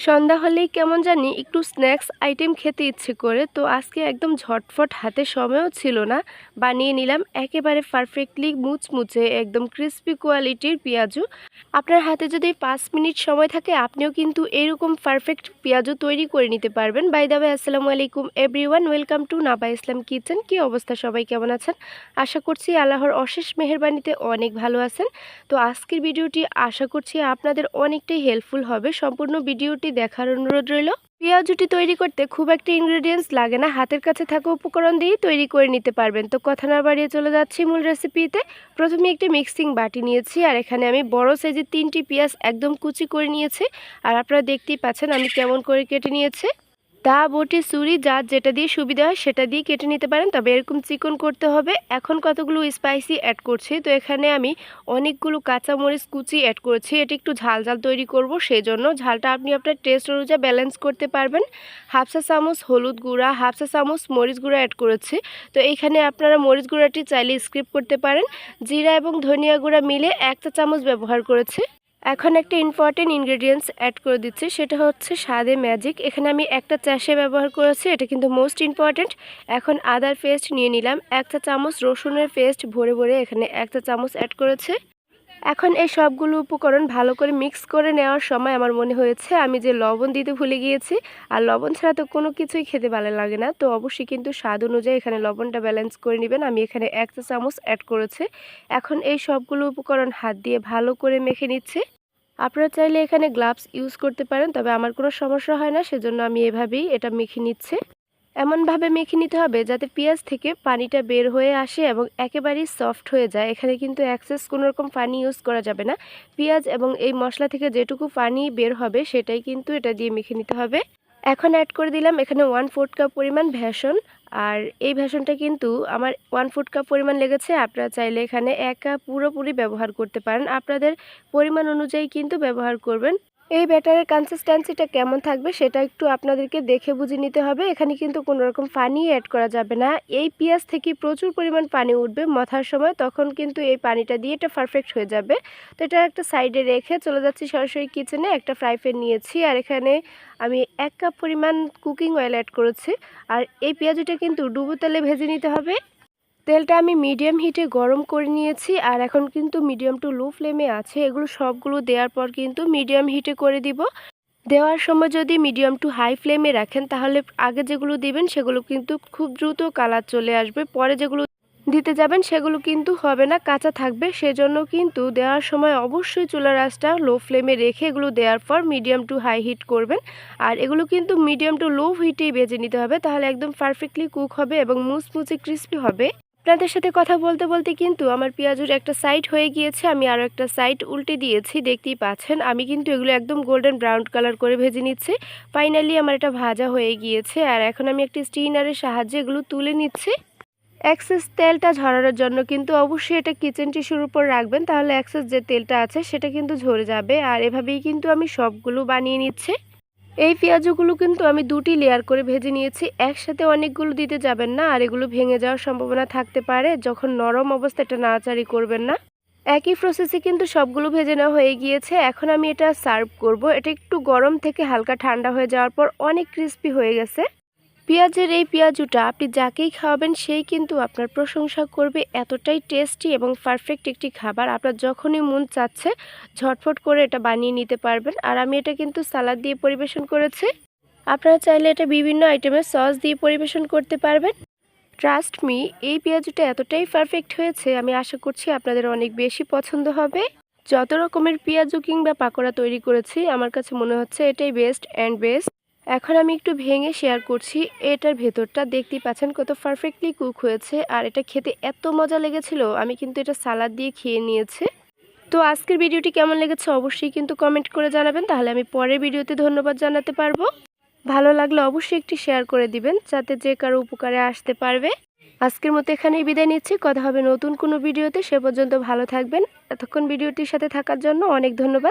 সন্ধ্যা হলেই কেমন জানি একটু স্ন্যাক্স আইটেম খেতে ইচ্ছে করে, তো আজকে একদম ঝটফট, হাতে সময়ও ছিল না, বানিয়ে নিলাম একেবারে পারফেক্টলি মুচমুচে একদম ক্রিস্পি কোয়ালিটির পেঁয়াজু। আপনার হাতে যদি 5 মিনিট সময় থাকে আপনিও কিন্তু এরকম পারফেক্ট পেঁয়াজু তৈরি করে নিতে পারবেন। বাই দ্য ওয়ে, আসসালামু আলাইকুম everyone, welcome to Naba Islam kitchen. কি অবস্থা, সবাই কেমন আছেন? আশা করছি আল্লাহর অশেষ মেহেরবানিতে অনেক ভালো আছেন। তো আজকের ভিডিওটি আশা করছি আপনাদের অনেকটাই হেল্পফুল হবে। সম্পূর্ণ ভিডিওটি দেখার অনুরোধ রইল। পেঁয়াজুটি তৈরি করতে খুব একটা ইনগ্রেডিয়েন্টস লাগে না, হাতের কাছে থাকা উপকরণ দিয়েই তৈরি করে নিতে পারবেন। তো কথা না বাড়িয়ে চলে যাচ্ছি মূল রেসিপিতে। প্রথমে একটি মিক্সিং বাটি নিয়েছি, আর এখানে আমি বড় সাইজের 3টি পেঁয়াজ একদম কুচি করে নিয়েছি। আর আপনারা দেখতেই পাচ্ছেন আমি কেমন করে কেটে নিয়েছি। দা, বটি, ছুরি, যার যেটা দিয়ে সুবিধা হয় সেটা দিয়ে কেটে নিতে পারেন, তবে এরকম চিকন করতে হবে। এখন কতগুলো স্পাইসি অ্যাড করছি। তো এখানে আমি অনেকগুলো কাঁচামরিচ কুচি অ্যাড করেছি। এটা একটু ঝাল ঝাল তৈরি করব, সেই জন্য ঝালটা আপনি আপনার টেস্ট অনুযায়ী ব্যালেন্স করতে পারবেন। হাফ চা চামচ হলুদ গুঁড়া, হাফ চা চামচ মরিচ গুঁড়া অ্যাড করেছি। তো এইখানে আপনারা মরিচ গুঁড়াটি চাইলে স্কিপ করতে পারেন। জিরা এবং ধনিয়া গুঁড়া মিলে 1 চা চামচ ব্যবহার করেছি। এখন একটা ইম্পর্টেন্ট ইনগ্রেডিয়েন্টস অ্যাড করে দিচ্ছি, সেটা হচ্ছে স্বাদে ম্যাজিক। এখানে আমি একটা চ্যাশে ব্যবহার করেছি, এটা কিন্তু মোস্ট ইম্পর্টেন্ট। এখন আদার পেস্ট নিয়ে নিলাম 1 চা চামচ, রসুনের পেস্ট ভরে ভরে এখানে 1 চা চামচ অ্যাড করেছে। এখন এই সবগুলো উপকরণ ভালো করে মিক্স করে নেওয়ার সময় আমার মনে হয়েছে আমি যে লবণ দিতে ভুলে গিয়েছি। আর লবণ ছাড়া তো কোনো কিছুই খেতে ভালো লাগে না, তো অবশ্যই কিন্তু স্বাদ অনুযায়ী এখানে লবণটা ব্যালেন্স করে নেবেন। আমি এখানে 1 চা চামচ অ্যাড করেছি। এখন এই সবগুলো উপকরণ হাত দিয়ে ভালো করে মেখে নিচ্ছি। আপনারা চাইলে এখানে গ্লাভস ইউজ করতে পারেন, তবে আমার কোনো সমস্যা হয় না, সেজন্য আমি এভাবেই এটা মেখে নিচ্ছি। এমনভাবে মেখে নিতে হবে যাতে পেঁয়াজ থেকে পানিটা বের হয়ে আসে এবং একেবারেই সফট হয়ে যায়। এখানে কিন্তু এক্সেস কোনো রকম পানি ইউজ করা যাবে না। পেঁয়াজ এবং এই মশলা থেকে যেটুকু পানি বের হবে সেটাই কিন্তু এটা দিয়ে মেখে নিতে হবে। এখন অ্যাড করে দিলাম এখানে 1/4 কাপ পরিমাণ বেসন। আর এই বেসনটা কিন্তু আমার 1/4 কাপ পরিমাণ লেগেছে। আপনারা চাইলে এখানে 1 কাপ পুরোপুরি ব্যবহার করতে পারেন, আপনাদের পরিমাণ অনুযায়ী কিন্তু ব্যবহার করবেন। এই ব্যাটারের কনসিস্টেন্সিটা কেমন থাকবে সেটা একটু আপনাদেরকে দেখে বুঝে নিতে হবে। এখানে কিন্তু কোনো রকম পানি অ্যাড করা যাবে না। এই পেঁয়াজ থেকে প্রচুর পরিমাণ পানি উঠবে মথার সময়, তখন কিন্তু এই পানিটা দিয়ে এটা পারফেক্ট হয়ে যাবে। তো এটা একটা সাইডে রেখে চলে যাচ্ছি সরাসরি কিচেনে। একটা ফ্রাই প্যান নিয়েছি, আর এখানে আমি 1 কাপ পরিমাণ কুকিং অয়েল অ্যাড করেছি। আর এই পেঁয়াজটা কিন্তু ডুবো তেলে ভেজে নিতে হবে। তেলটা আমি মিডিয়াম হিটে গরম করে নিয়েছি, আর এখন কিন্তু মিডিয়াম টু লো ফ্লেমে আছে। এগুলো সবগুলো দেওয়ার পর কিন্তু মিডিয়াম হিটে করে দিব। দেওয়ার সময় যদি মিডিয়াম টু হাই ফ্লেমে রাখেন তাহলে আগে যেগুলো দিবেন সেগুলো কিন্তু খুব দ্রুত কালার চলে আসবে, পরে যেগুলো দিতে যাবেন সেগুলো কিন্তু হবে না, কাঁচা থাকবে। সেজন্য কিন্তু দেওয়ার সময় অবশ্যই চুলার আঁচটা লো ফ্লেমে রেখে এগুলো দেওয়ার পর মিডিয়াম টু হাই হিট করবেন। আর এগুলো কিন্তু মিডিয়াম টু লো হিটেই ভেজে নিতে হবে, তাহলে একদম পারফেক্টলি কুক হবে এবং মুচমুচে ক্রিস্পি হবে। আপনাদের সাথে কথা বলতে বলতে কিন্তু আমার পেঁয়াজুর একটা সাইড হয়ে গিয়েছে, আমি আরও একটা সাইড উল্টে দিয়েছি। দেখতেই পাচ্ছেন আমি কিন্তু এগুলো একদম গোল্ডেন ব্রাউন কালার করে ভেজে নিচ্ছি। ফাইনালি আমার এটা ভাজা হয়ে গিয়েছে, আর এখন আমি একটা স্টিনারের সাহায্যে এগুলো তুলে নিচ্ছি। এক্সেস তেলটা ঝরানোর জন্য কিন্তু অবশ্যই এটা কিচেন টিস্যুর উপর রাখবেন, তাহলে এক্সেস যে তেলটা আছে সেটা কিন্তু ঝরে যাবে। আর এভাবেই কিন্তু আমি সবগুলো বানিয়ে নিচ্ছি। এই পেঁয়াজগুলো কিন্তু আমি 2টি লেয়ার করে ভেজে নিয়েছি, একসাথে অনেকগুলো দিতে যাবেন না, আর এগুলো ভেঙে যাওয়ার সম্ভাবনা থাকতে পারে। যখন নরম অবস্থা এটা নাড়াচাড়ি করবেন না। একই প্রসেসে কিন্তু সবগুলো ভেজে নেওয়া হয়ে গিয়েছে। এখন আমি এটা সার্ভ করব। এটা একটু গরম থেকে হালকা ঠান্ডা হয়ে যাওয়ার পর অনেক ক্রিস্পি হয়ে গেছে। পেঁয়াজের এই পেঁয়াজুটা আপনি যাকেই খাওয়াবেন সেই কিন্তু আপনার প্রশংসা করবে, এতটাই টেস্টি এবং পারফেক্ট একটি খাবার। আপনার যখনই মন চাচ্ছে ঝটফট করে এটা বানিয়ে নিতে পারবেন। আর আমি এটা কিন্তু সালাদ দিয়ে পরিবেশন করেছি। আপনারা চাইলে এটা বিভিন্ন আইটেমের সস দিয়ে পরিবেশন করতে পারবেন। ট্রাস্ট মি, এই পেঁয়াজুটা এতটাই পারফেক্ট হয়েছে, আমি আশা করছি আপনাদের অনেক বেশি পছন্দ হবে। যত রকমের পেঁয়াজু কিংবা পাকোড়া তৈরি করেছি আমার কাছে মনে হচ্ছে এটাই বেস্ট অ্যান্ড বেস্ট। এখন আমি একটু ভেঙে শেয়ার করছি। এটার ভেতরটা দেখতেই পাচ্ছেন কত পারফেক্টলি কুক হয়েছে, আর এটা খেতে এত মজা লেগেছিল, আমি কিন্তু এটা সালাদ দিয়ে খেয়ে নিয়েছি। তো আজকের ভিডিওটি কেমন লেগেছে অবশ্যই কিন্তু কমেন্ট করে জানাবেন, তাহলে আমি পরের ভিডিওতে ধন্যবাদ জানাতে পারবো। ভালো লাগলে অবশ্যই একটি শেয়ার করে দিবেন যাতে যে কারো উপকারে আসতে পারবে। আজকের মতো এখানেই বিদায় নিচ্ছি, কথা হবে নতুন কোনো ভিডিওতে। সে পর্যন্ত ভালো থাকবেন। এতক্ষণ ভিডিওটির সাথে থাকার জন্য অনেক ধন্যবাদ।